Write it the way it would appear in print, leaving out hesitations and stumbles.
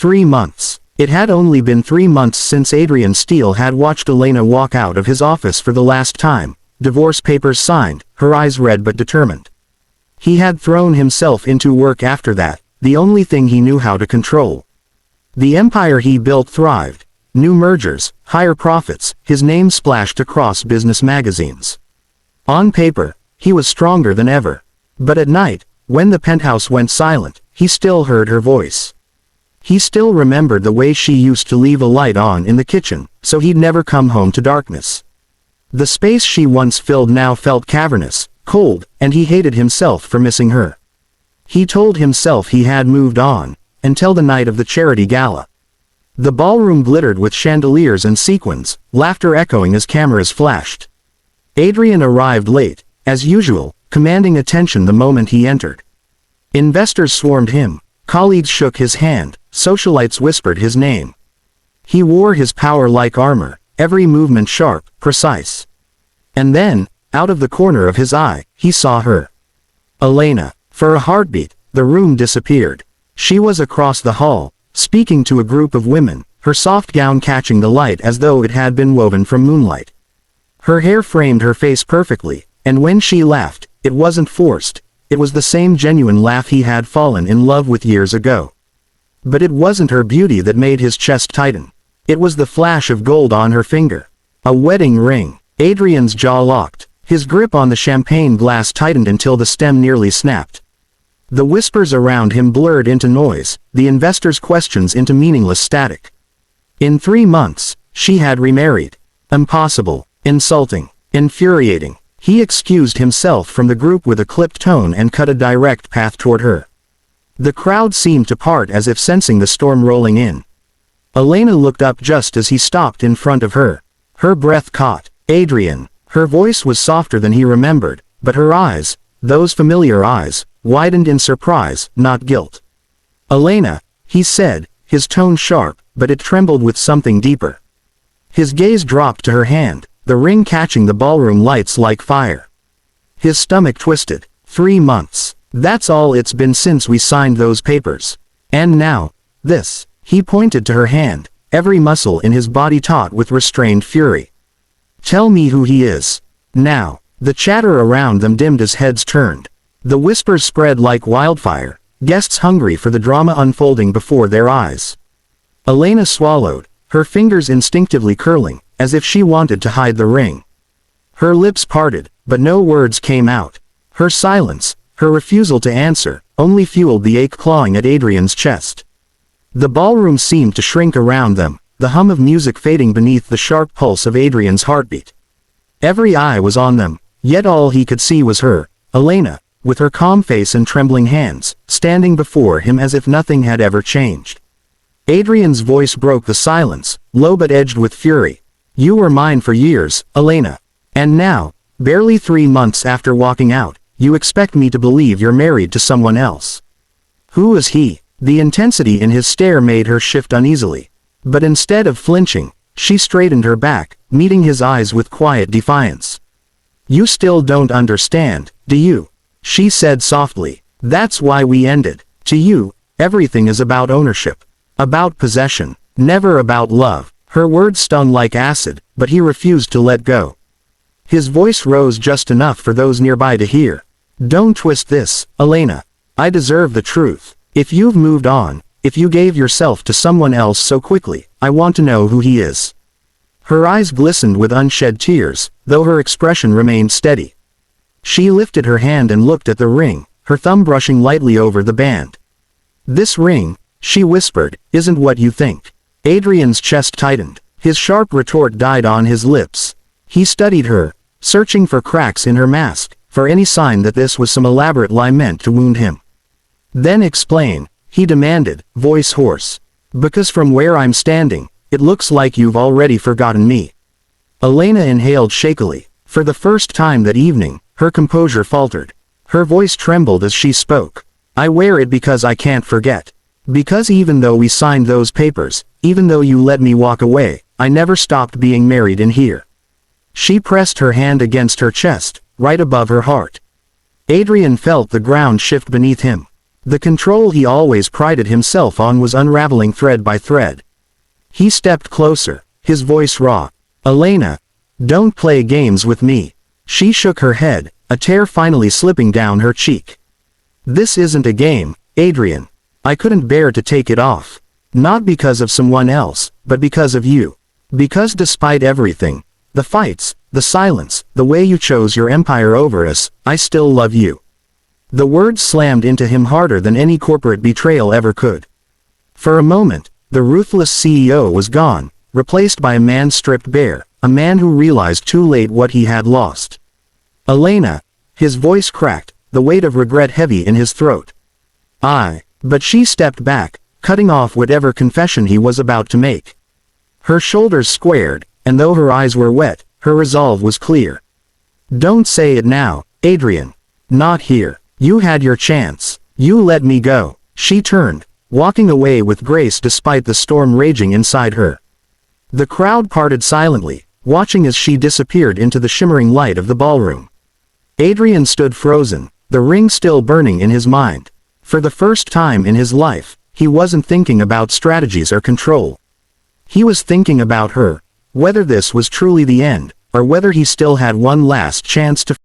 3 months. It had only been 3 months since Adrian Steele had watched Elena walk out of his office for the last time, divorce papers signed, her eyes red but determined. He had thrown himself into work after that, the only thing he knew how to control. The empire he built thrived. New mergers, higher profits, his name splashed across business magazines. On paper, he was stronger than ever. But at night, when the penthouse went silent, he still heard her voice. He still remembered the way she used to leave a light on in the kitchen, so he'd never come home to darkness. The space she once filled now felt cavernous, cold, and he hated himself for missing her. He told himself he had moved on, until the night of the charity gala. The ballroom glittered with chandeliers and sequins, laughter echoing as cameras flashed. Adrian arrived late, as usual, commanding attention the moment he entered. Investors swarmed him, colleagues shook his hand, socialites whispered his name. He wore his power like armor, every movement sharp, precise. And then, out of the corner of his eye, he saw her. Elena. For a heartbeat, the room disappeared. She was across the hall, speaking to a group of women, her soft gown catching the light as though it had been woven from moonlight. Her hair framed her face perfectly, and when she laughed, it wasn't forced, it was the same genuine laugh he had fallen in love with years ago. But it wasn't her beauty that made his chest tighten. It was the flash of gold on her finger. A wedding ring. Adrian's jaw locked. His grip on the champagne glass tightened until the stem nearly snapped. The whispers around him blurred into noise, the investors' questions into meaningless static. In 3 months, she had remarried. Impossible, insulting, infuriating. He excused himself from the group with a clipped tone and cut a direct path toward her. The crowd seemed to part as if sensing the storm rolling in. Elena looked up just as he stopped in front of her. Her breath caught. Adrian. Her voice was softer than he remembered, but her eyes, those familiar eyes, widened in surprise, not guilt. Elena, he said, his tone sharp, but it trembled with something deeper. His gaze dropped to her hand, the ring catching the ballroom lights like fire. His stomach twisted. 3 months. That's all it's been since we signed those papers. And now, this. He pointed to her hand, every muscle in his body taut with restrained fury. Tell me who he is. Now. The chatter around them dimmed as heads turned. The whispers spread like wildfire, guests hungry for the drama unfolding before their eyes. Elena swallowed, her fingers instinctively curling, as if she wanted to hide the ring. Her lips parted, but no words came out. Her silence, her refusal to answer, only fueled the ache clawing at Adrian's chest. The ballroom seemed to shrink around them, the hum of music fading beneath the sharp pulse of Adrian's heartbeat. Every eye was on them, yet all he could see was her, Elena, with her calm face and trembling hands, standing before him as if nothing had ever changed. Adrian's voice broke the silence, low but edged with fury. You were mine for years, Elena. And now, barely 3 months after walking out, you expect me to believe you're married to someone else. Who is he? The intensity in his stare made her shift uneasily. But instead of flinching, she straightened her back, meeting his eyes with quiet defiance. You still don't understand, do you? She said softly. That's why we ended. To you, everything is about ownership. About possession. Never about love. Her words stung like acid, but he refused to let go. His voice rose just enough for those nearby to hear. Don't twist this, Elena. I deserve the truth. If you've moved on, if you gave yourself to someone else so quickly, I want to know who he is. Her eyes glistened with unshed tears, though her expression remained steady. She lifted her hand and looked at the ring, her thumb brushing lightly over the band. This ring, she whispered, isn't what you think. Adrian's chest tightened. His sharp retort died on his lips. He studied her, searching for cracks in her mask, for any sign that this was some elaborate lie meant to wound him. Then explain, he demanded, voice hoarse. Because from where I'm standing, it looks like you've already forgotten me. Elena inhaled shakily. For the first time that evening, her composure faltered. Her voice trembled as she spoke. I wear it because I can't forget. Because even though we signed those papers, even though you let me walk away, I never stopped being married in here. She pressed her hand against her chest, right above her heart. Adrian felt the ground shift beneath him. The control he always prided himself on was unraveling thread by thread. He stepped closer, his voice raw. "Elena, don't play games with me." She shook her head, a tear finally slipping down her cheek. "This isn't a game, Adrian. I couldn't bear to take it off. Not because of someone else, but because of you. Because despite everything, the fights, the silence, the way you chose your empire over us, I still love you." The words slammed into him harder than any corporate betrayal ever could. For a moment, the ruthless CEO was gone, replaced by a man stripped bare, a man who realized too late what he had lost. "Elena," his voice cracked, the weight of regret heavy in his throat. But she stepped back, cutting off whatever confession he was about to make. Her shoulders squared, and though her eyes were wet, her resolve was clear. "Don't say it now, Adrian. Not here. You had your chance. You let me go." She turned, walking away with grace despite the storm raging inside her. The crowd parted silently, watching as she disappeared into the shimmering light of the ballroom. Adrian stood frozen, the ring still burning in his mind. For the first time in his life, he wasn't thinking about strategies or control. He was thinking about her, whether this was truly the end, or whether he still had one last chance to